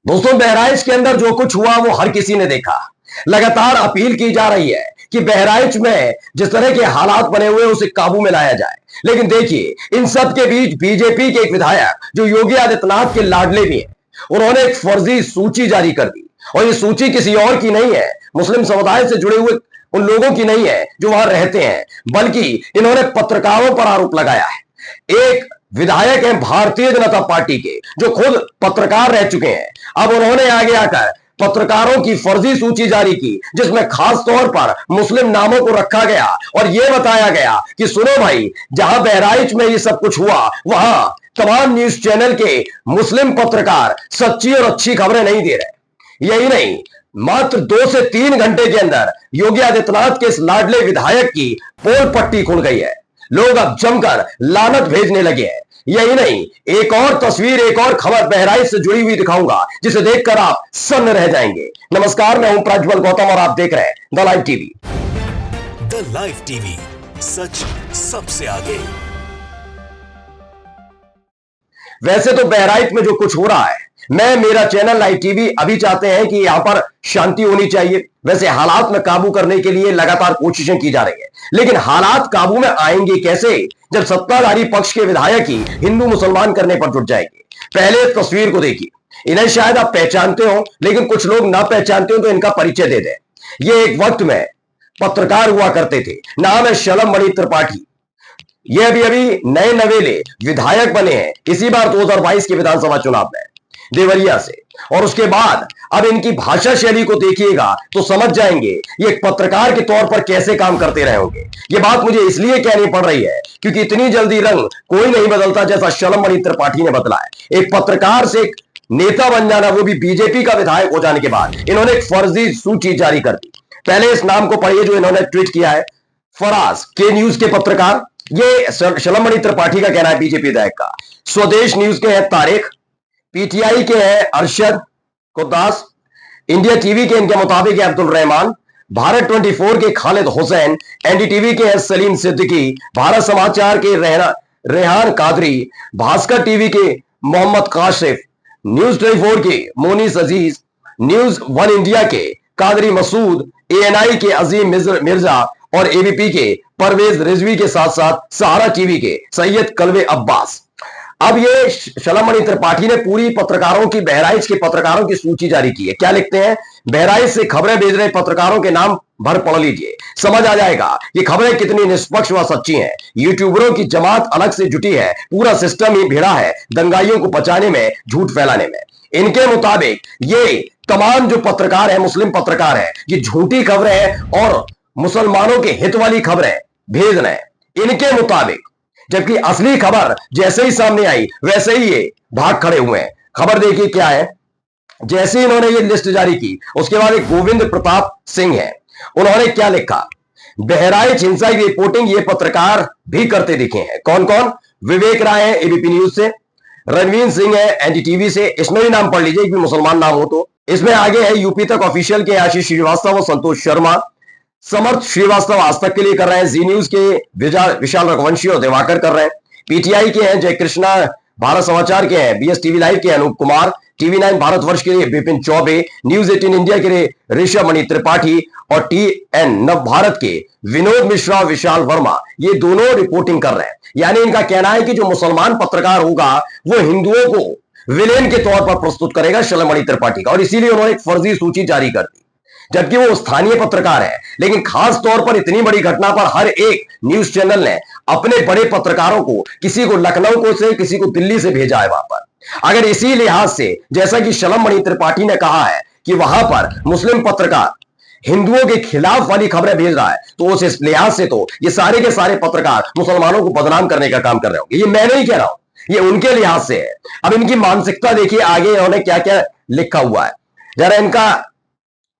दोस्तों, बहराइच के अंदर जो कुछ हुआ वो हर किसी ने देखा। लगातार अपील की जा रही है कि बहराइच में जिस तरह के हालात बने हुए उसे काबू में लाया जाए। लेकिन देखिए, इन सब के बीच बीजेपी के एक विधायक जो योगी आदित्यनाथ के लाडले भी हैं, उन्होंने एक फर्जी सूची जारी कर दी। और ये सूची किसी और की नहीं है, मुस्लिम समुदाय से जुड़े हुए उन लोगों की नहीं है जो वहां रहते हैं, बल्कि इन्होंने पत्रकारों पर आरोप लगाया है। एक विधायक हैं भारतीय जनता पार्टी के जो खुद पत्रकार रह चुके हैं, अब उन्होंने आगे आकर पत्रकारों की फर्जी सूची जारी की, जिसमें खास तौर पर मुस्लिम नामों को रखा गया और यह बताया गया कि सुनो भाई, जहां बहराइच में ये सब कुछ हुआ वहां तमाम न्यूज चैनल के मुस्लिम पत्रकार सच्ची और अच्छी खबरें नहीं दे रहे। यही नहीं, मात्र 2 से 3 घंटे के अंदर योगी आदित्यनाथ के इस लाडले विधायक की पोल पट्टी खुल गई है। लोग अब जमकर लानत भेजने लगे हैं। यही नहीं, एक और तस्वीर, एक और खबर बहराइच से जुड़ी हुई दिखाऊंगा, जिसे देखकर आप सन्न रह जाएंगे। नमस्कार, मैं हूं प्रज्वल गौतम और आप देख रहे हैं the live TV. The live TV, सच सबसे आगे। वैसे तो बहराइच में जो कुछ हो रहा है, मेरा चैनल लाइव टीवी अभी चाहते हैं कि यहां पर शांति होनी चाहिए। वैसे हालात में काबू करने के लिए लगातार कोशिशें की जा रही है, लेकिन हालात काबू में आएंगे कैसे जब सत्ताधारी पक्ष के विधायक ही हिंदू मुसलमान करने पर जुट जाएंगे। पहले तस्वीर को देखिए, इन्हें शायद आप पहचानते हो, लेकिन कुछ लोग ना पहचानते हो तो इनका परिचय दे दें। ये एक वक्त में पत्रकार हुआ करते थे, नाम है शलम मणि त्रिपाठी। ये अभी नए नवेले विधायक बने हैं इसी बार 2022 के विधानसभा चुनाव में देवरिया से। और उसके बाद अब इनकी भाषा शैली को देखिएगा तो समझ जाएंगे ये एक पत्रकार के तौर पर कैसे काम करते रहे होंगे। ये बात मुझे इसलिए कहनी पड़ रही है क्योंकि इतनी जल्दी रंग कोई नहीं बदलता जैसा शलम मणि त्रिपाठी ने बदला है। एक पत्रकार से एक नेता बन जाना, वो भी बीजेपी का विधायक हो जाने के बाद इन्होंने एक फर्जी सूची जारी कर दी। पहले इस नाम को पढ़िए जो इन्होंने ट्वीट किया है। फराज के न्यूज के पत्रकार, ये शलम मणि त्रिपाठी का कहना है बीजेपी विधायक का। स्वदेश न्यूज के हैं तारिक, पीटीआई के हैं अरशद कुद्दास, इंडिया टीवी के इनके मुताबिक है अब्दुल रहमान, भारत 24 के खालिद हुसैन, एनडीटीवी के हैं सलीम सिद्दीकी, भारत समाचार के रेहान कादरी, भास्कर टीवी के मोहम्मद काशिफ, न्यूज 24 के मोनिस अजीज, न्यूज 1 इंडिया के कादरी मसूद, एएनआई के अजीम मिर्जा और एबीपी के परवेज रिजवी के साथ साथ सहारा टीवी के सैयद कलवे अब्बास। अब ये शलम मणि त्रिपाठी ने पूरी पत्रकारों की, बहराइच के पत्रकारों की सूची जारी की है। क्या लिखते हैं? बहराइच से खबरें भेज रहे पत्रकारों के नाम भर पढ़ लीजिए, समझ आ जाएगा ये खबरें कितनी निष्पक्ष व सच्ची हैं। यूट्यूबरों की जमात अलग से जुटी है, पूरा सिस्टम ही भिड़ा है दंगाइयों को बचाने में, झूठ फैलाने में। इनके मुताबिक ये तमाम जो पत्रकार है, मुस्लिम पत्रकार है, ये झूठी खबरें और मुसलमानों के हित वाली खबरें भेज रहे हैं इनके मुताबिक, जबकि असली खबर जैसे ही सामने आई वैसे ही ये भाग खड़े हुए हैं। खबर देखिए क्या है। जैसे ही इन्होंने ये लिस्ट जारी की उसके बाद एक गोविंद प्रताप सिंह है, उन्होंने क्या लिखा? बहराइच हिंसा की रिपोर्टिंग ये पत्रकार भी करते दिखे हैं। कौन कौन? विवेक राय है एबीपी न्यूज से, रणवीर सिंह है एनडीटीवी से, इसमें भी नाम पढ़ लीजिए कि मुसलमान नाम हो तो। इसमें आगे है यूपी तक ऑफिशियल के आशीष श्रीवास्तव और संतोष शर्मा, समर्थ श्रीवास्तव आज तक के लिए कर रहे हैं, जी न्यूज के विशाल रघुवंशी और दिवाकर कर रहे हैं, पीटीआई के हैं जय कृष्णा, भारत समाचार के हैं बीएस टीवी लाइव के अनूप कुमार, टीवी 9 भारतवर्ष के लिए विपिन चौबे, न्यूज 18 इंडिया के लिए ऋषभ मणि त्रिपाठी और टीएन नव भारत के विनोद मिश्रा और विशाल वर्मा, ये दोनों रिपोर्टिंग कर रहे हैं। यानी इनका कहना है कि जो मुसलमान पत्रकार होगा वो हिंदुओं को विलेन के तौर पर प्रस्तुत करेगा शलम मणि त्रिपाठी का, और इसीलिए उन्होंने एक फर्जी सूची जारी कर दी, जबकि वो स्थानीय पत्रकार है। लेकिन खास तौर पर इतनी बड़ी घटना पर हर एक न्यूज चैनल ने अपने बड़े पत्रकारों को, किसी को लखनऊ को से, किसी को दिल्ली से भेजा है वहां पर। अगर इसी लिहाज से, जैसा कि शलम मणि त्रिपाठी ने कहा है कि वहां पर मुस्लिम पत्रकार हिंदुओं के खिलाफ वाली खबरें भेज रहा है, तो उस लिहाज से तो ये सारे के सारे पत्रकार मुसलमानों को बदनाम करने का काम कर रहे होंगे। ये मैं नहीं कह रहा हूं, ये उनके लिहाज से है। अब इनकी मानसिकता देखिए, आगे इन्होंने क्या क्या लिखा हुआ है, जरा इनका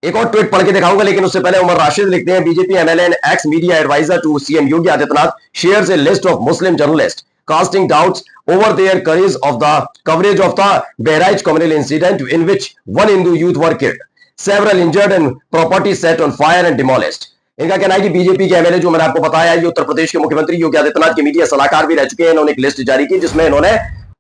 एक और ट्वीट पढ़ के दिखाऊंगा। लेकिन उससे पहले उमर राशिद लिखते हैं, BJP MLA and ex media adviser to CM Yogi Adityanath shares a list of Muslim journalist casting doubts over their coverage of the Bahraich communal incident in which one Hindu youth were killed, several injured and property set on fire and demolished. इनका कहना है कि BJP के MLA, जो मैंने आपको बताया, ये उत्तर प्रदेश के मुख्यमंत्री योगी आदित्यनाथ के मीडिया सलाहकार भी रह चुके हैं, इन्होंने एक लिस्ट जारी की जिसमें इन्होंने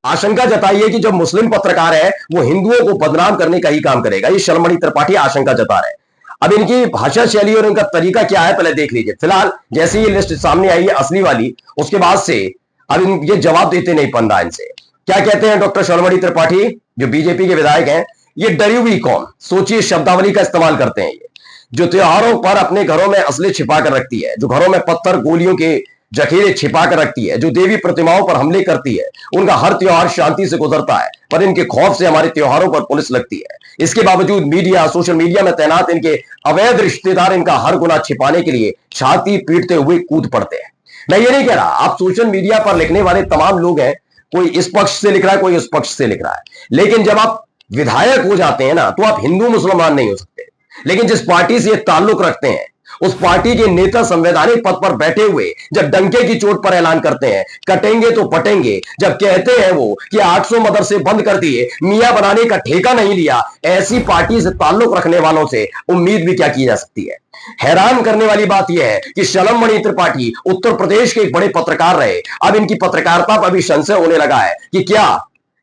आशंका जताई है कि जो मुस्लिम पत्रकार है वो हिंदुओं को बदनाम करने का ही काम करेगा। ये शर्मणी त्रिपाठी आशंका जता रहे हैं। अब इनकी भाषा शैली और इनका तरीका क्या है पहले देख लीजिए। फिलहाल जैसे ये लिस्ट सामने आई है असली वाली, उसके बाद से अब ये जवाब देते नहीं बन रहा इनसे। क्या कहते हैं डॉक्टर शर्मणी त्रिपाठी जो बीजेपी के विधायक हैं? ये डरी हुई कौम, सोचिए शब्दावली का इस्तेमाल करते हैं ये, जो त्योहारों पर अपने घरों में असले छिपा कर रखती है, जो घरों में पत्थर गोलियों के जखीरे छिपा कर रखती है, जो देवी प्रतिमाओं पर हमले करती है। उनका हर त्योहार शांति से गुजरता है, पर इनके खौफ से हमारे त्योहारों पर पुलिस लगती है। इसके बावजूद मीडिया, सोशल मीडिया में तैनात इनके अवैध रिश्तेदार इनका हर गुनाह छिपाने के लिए छाती पीटते हुए कूद पड़ते हैं। मैं ये नहीं कह रहा, आप सोशल मीडिया पर लिखने वाले तमाम लोग हैं, कोई इस पक्ष से लिख रहा है, कोई उस पक्ष से लिख रहा है, लेकिन जब आप विधायक हो जाते हैं ना, तो आप हिंदू मुसलमान नहीं हो सकते। लेकिन जिस पार्टी से ये ताल्लुक रखते हैं, उस पार्टी के नेता संवैधानिक पद पर बैठे हुए जब डंके की चोट पर ऐलान करते हैं, कटेंगे तो पटेंगे, जब कहते हैं वो कि 800 मदरसे बंद कर दिए, मियां बनाने का ठेका नहीं लिया, ऐसी पार्टी से ताल्लुक रखने वालों से उम्मीद भी क्या की जा सकती है। हैरान करने वाली बात यह है कि शर्मणी त्रिपाठी उत्तर प्रदेश के एक बड़े पत्रकार रहे। अब इनकी पत्रकारिता पर भी संशय होने लगा है कि क्या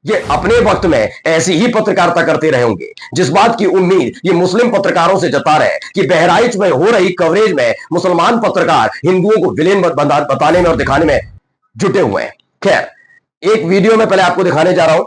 ये अपने वक्त में ऐसी ही पत्रकारिता करते रहे होंगे। जिस बात की उम्मीद ये मुस्लिम पत्रकारों से जता रहे हैं कि बहराइच में हो रही कवरेज में मुसलमान पत्रकार हिंदुओं को विलेन बताने में और दिखाने में जुटे हुए हैं। खैर, एक वीडियो में पहले आपको दिखाने जा रहा हूं,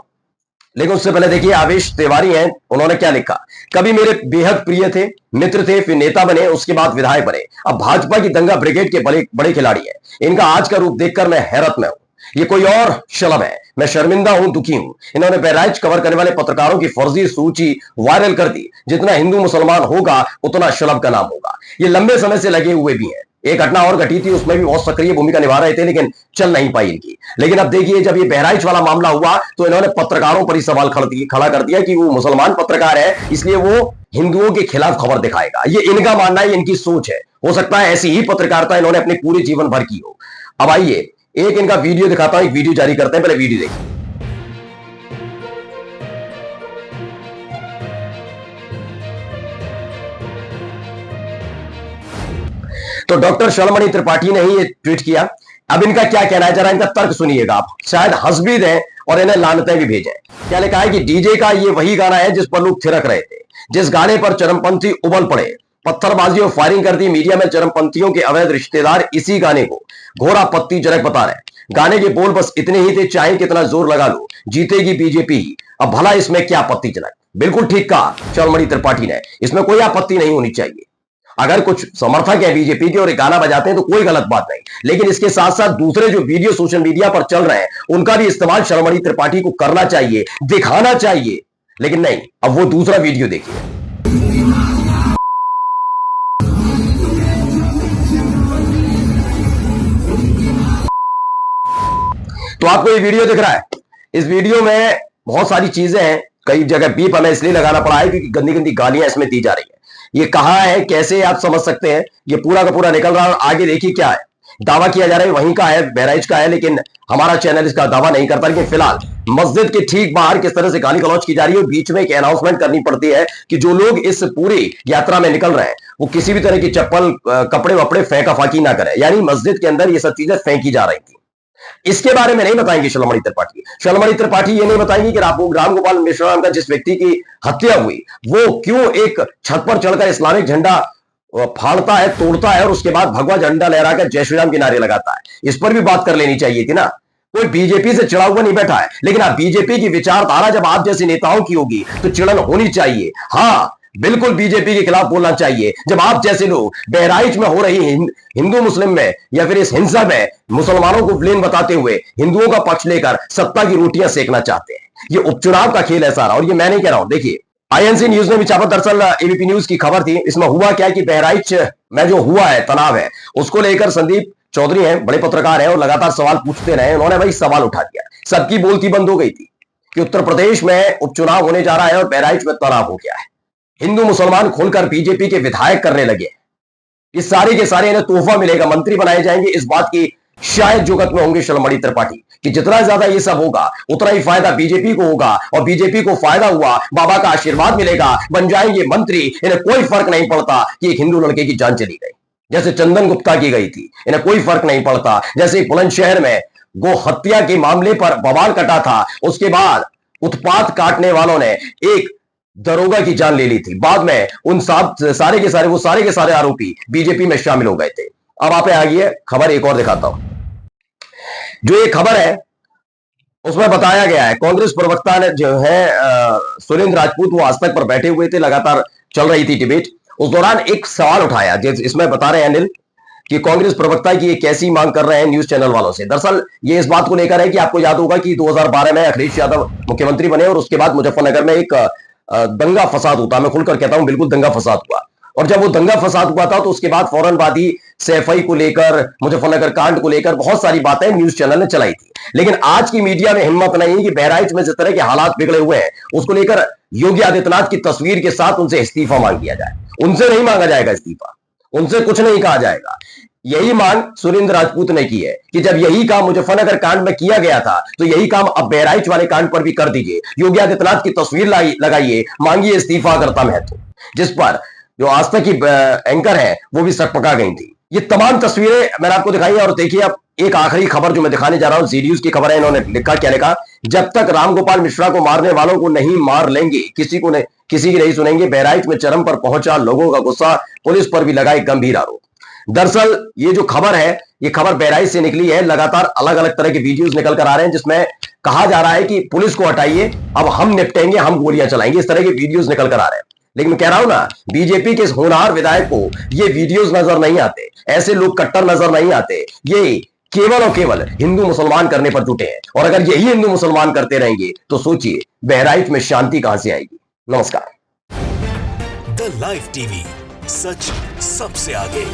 लेकिन उससे पहले देखिए आवेश तिवारी हैं, उन्होंने क्या लिखा। कभी मेरे बेहद प्रिय थे, मित्र थे, फिर नेता बने, उसके बाद विधायक बने, अब भाजपा की दंगा ब्रिगेड के बड़े खिलाड़ी हैं। इनका आज का रूप देखकर मैं हैरत में हूं। ये कोई और शलम है, मैं शर्मिंदा हूं, दुखी हूं। इन्होंने बहराइच कवर करने वाले पत्रकारों की फर्जी सूची वायरल कर दी। जितना हिंदू मुसलमान होगा उतना शलम का नाम होगा। ये लंबे समय से लगे हुए भी हैं। एक घटना और घटी थी, उसमें भी बहुत सक्रिय भूमिका निभा रहे थे, लेकिन चल नहीं पाई इनकी। लेकिन अब देखिए, जब ये बहराइच वाला मामला हुआ तो इन्होंने पत्रकारों पर ही सवाल खड़ा कर दिया कि वो मुसलमान पत्रकार है, इसलिए वो हिंदुओं के खिलाफ खबर दिखाएगा। ये इनका मानना है, इनकी सोच है। हो सकता है ऐसी ही पत्रकारिता इन्होंने अपने पूरे जीवन भर की हो। अब आइए एक इनका वीडियो दिखाता हूं, एक वीडियो जारी करते हैं, पहले वीडियो देखिए। तो डॉक्टर शर्मणी त्रिपाठी ने ही ये ट्वीट किया। अब इनका क्या कहना है, जरा इनका तर्क सुनिएगा आप, शायद हंस भी दें और इन्हें लानतें भी भेजें। क्या लिखा है कि डीजे का ये वही गाना है जिस पर लोग थिरक रहे थे, जिस गाने पर चरमपंथी उबल पड़े, पत्थरबाजी और फायरिंग कर दी। मीडिया में चरमपंथियों के अवैध रिश्तेदार इसी गाने को घोर आपत्तिजनक बता रहे हैं। गाने के बोल बस इतने ही थे, चाहे कितना जोर लगा लो, जीतेगी बीजेपी ही। अब भला इसमें क्या आपत्तिजनक? बिल्कुल ठीक कहा शर्मणी त्रिपाठी ने, इसमें कोई आपत्ति नहीं होनी चाहिए। अगर कुछ समर्थक है बीजेपी के और गाना बजाते हैं तो कोई गलत बात नहीं, लेकिन इसके साथ साथ दूसरे जो वीडियो सोशल मीडिया पर चल रहे हैं उनका भी इस्तेमाल शर्मणी त्रिपाठी को करना चाहिए, दिखाना चाहिए। लेकिन नहीं, अब वो दूसरा वीडियो देखिए। तो आपको ये वीडियो दिख रहा है, इस वीडियो में बहुत सारी चीजें हैं, कई जगह बीप हमें इसलिए लगाना पड़ा है क्योंकि गंदी गंदी गालियां इसमें दी जा रही है। ये कहां है, कैसे आप समझ सकते हैं, ये पूरा का पूरा निकल रहा है। और आगे देखिए क्या है, दावा किया जा रहा है वहीं का है, बहराइच का है, लेकिन हमारा चैनल इसका दावा नहीं करता। लेकिन फिलहाल मस्जिद के ठीक बाहर किस तरह से गाली गलौज की जा रही है, बीच में एक अनाउंसमेंट करनी पड़ती है कि जो लोग इस पूरी यात्रा में निकल रहे हैं वो किसी भी तरह की चप्पल, कपड़े वपड़े फेंका फाकी ना करें। यानी मस्जिद के अंदर ये सब चीजें फेंकी जा रही थी। इसके बारे में नहीं बताएंगे शर्मणी त्रिपाठी। शर्मणी त्रिपाठी ये नहीं बताएंगे कि राम गोपाल मिश्रा नाम का जिस व्यक्ति की हत्या हुई वो क्यों एक छत पर चढ़कर इस्लामिक झंडा फाड़ता है, तोड़ता है और उसके बाद भगवा झंडा लहराकर जय श्री राम के नारे लगाता है। इस पर भी बात कर लेनी चाहिए थी ना। कोई बीजेपी से चिड़ा हुआ नहीं बैठा है, लेकिन आप बीजेपी की विचारधारा जब आप जैसे नेताओं की होगी तो चिड़न होनी चाहिए। हाँ, बिल्कुल बीजेपी के खिलाफ बोलना चाहिए। जब आप जैसे लोग बहराइच में हो रही हिंदू मुस्लिम में या फिर इस हिंसा में मुसलमानों को विलेन बताते हुए हिंदुओं का पक्ष लेकर सत्ता की रोटियां सेकना चाहते हैं, ये उपचुनाव का खेल है सारा। और ये मैं नहीं कह रहा हूं, देखिए आईएनसी न्यूज ने भी छापा। दरअसल एबीपी न्यूज की खबर थी। इसमें हुआ क्या कि बहराइच में जो हुआ है तनाव है, उसको लेकर संदीप चौधरी हैं, बड़े पत्रकार हैं और लगातार सवाल पूछते रहे। उन्होंने वही सवाल उठा दिया, सबकी बोलती बंद हो गई थी कि उत्तर प्रदेश में उपचुनाव होने जा रहा है और बहराइच में तनाव हो गया है। हिंदू मुसलमान खुलकर बीजेपी के विधायक करने लगे। ये सारे के सारे इन्हें तोहफा मिलेगा, मंत्री बनाए जाएंगे। इस बात की शायद जुगत में होंगे शर्मणी त्रिपाठी कि जितना ज्यादा ये सब होगा उतना ही फायदा बीजेपी को होगा, और बीजेपी को फायदा हुआ, बाबा का आशीर्वाद मिलेगा, बन जाएंगे मंत्री। इन्हें कोई फर्क नहीं पड़ता कि एक हिंदू लड़के की जान चली गई, जैसे चंदन गुप्ता की गई थी। इन्हें कोई फर्क नहीं पड़ता, जैसे बुलंदशहर में गो हत्या के मामले पर बवाल कटा था, उसके बाद उत्पात काटने वालों ने एक दरोगा की जान ले ली थी। बाद में उन सारे के सारे आरोपी बीजेपी में शामिल हो गए थे। अब आप आगे खबर एक और दिखाता हूं। जो ये खबर है उसमें बताया गया है, कांग्रेस प्रवक्ता ने जो है सुरेंद्र राजपूत, वो आज तक पर बैठे हुए थे, लगातार चल रही थी डिबेट। उस दौरान एक सवाल उठाया, इसमें बता रहे हैं अनिल कि कांग्रेस प्रवक्ता की एक कैसी मांग कर रहे हैं न्यूज चैनल वालों से। दरअसल ये इस बात को लेकर है कि आपको याद होगा कि 2012 में अखिलेश यादव मुख्यमंत्री बने और उसके बाद मुजफ्फरनगर में एक दंगा फसाद होता, मैं खुलकर कहता हूं, बिल्कुल दंगा फसाद हुआ। और जब वो दंगा फसाद हुआ था तो उसके बाद फौरन बाद ही सैफई को लेकर, मुजफ्फरनगर कांड को लेकर बहुत सारी बातें न्यूज चैनल ने चलाई थी। लेकिन आज की मीडिया में हिम्मत नहीं है कि बहराइच में जिस तरह के हालात बिगड़े हुए हैं उसको लेकर योगी आदित्यनाथ की तस्वीर के साथ उनसे इस्तीफा मांग लिया जाए। उनसे नहीं मांगा जाएगा इस्तीफा, उनसे कुछ नहीं कहा जाएगा। यही मांग सुरेंद्र राजपूत ने की है कि जब यही काम मुजफ्फरनगर कांड में किया गया था तो यही काम अब बहराइच वाले कांड पर भी कर दीजिए। योगी आदित्यनाथ की तस्वीर लगाइए, मांगिए इस्तीफा करता महतो, जिस पर जो आज तक की एंकर है वो भी सकपका गई थी। ये तमाम तस्वीरें मैंने आपको दिखाई है। और देखिए अब एक आखिरी खबर जो मैं दिखाने जा रहा हूं, जी न्यूज की खबर है। इन्होंने लिखा, क्या लिखा, जब तक रामगोपाल मिश्रा को मारने वालों को नहीं मार लेंगे किसी की नहीं सुनेंगे। बहराइच में चरम पर पहुंचा लोगों का गुस्सा, पुलिस पर भी लगाए गंभीर आरोप। दरअसल ये जो खबर है, ये खबर बहराइच से निकली है। लगातार अलग अलग तरह के वीडियोस निकल कर आ रहे हैं जिसमें कहा जा रहा है कि पुलिस को हटाइए, अब हम निपटेंगे, हम गोलियां चलाएंगे। इस तरह के वीडियोस निकल कर आ रहे हैं। लेकिन मैं कह रहा हूं ना, बीजेपी के इस होनहार विधायक को ये वीडियोस नजर नहीं आते, ऐसे लोग कट्टर नजर नहीं आते। ये केवल और केवल हिंदू मुसलमान करने पर जुटे हैं। और अगर यही हिंदू मुसलमान करते रहेंगे तो सोचिए बहराइच में शांति कहां से आएगी। नमस्कार। द लाइव टीवी, सच सबसे आगे।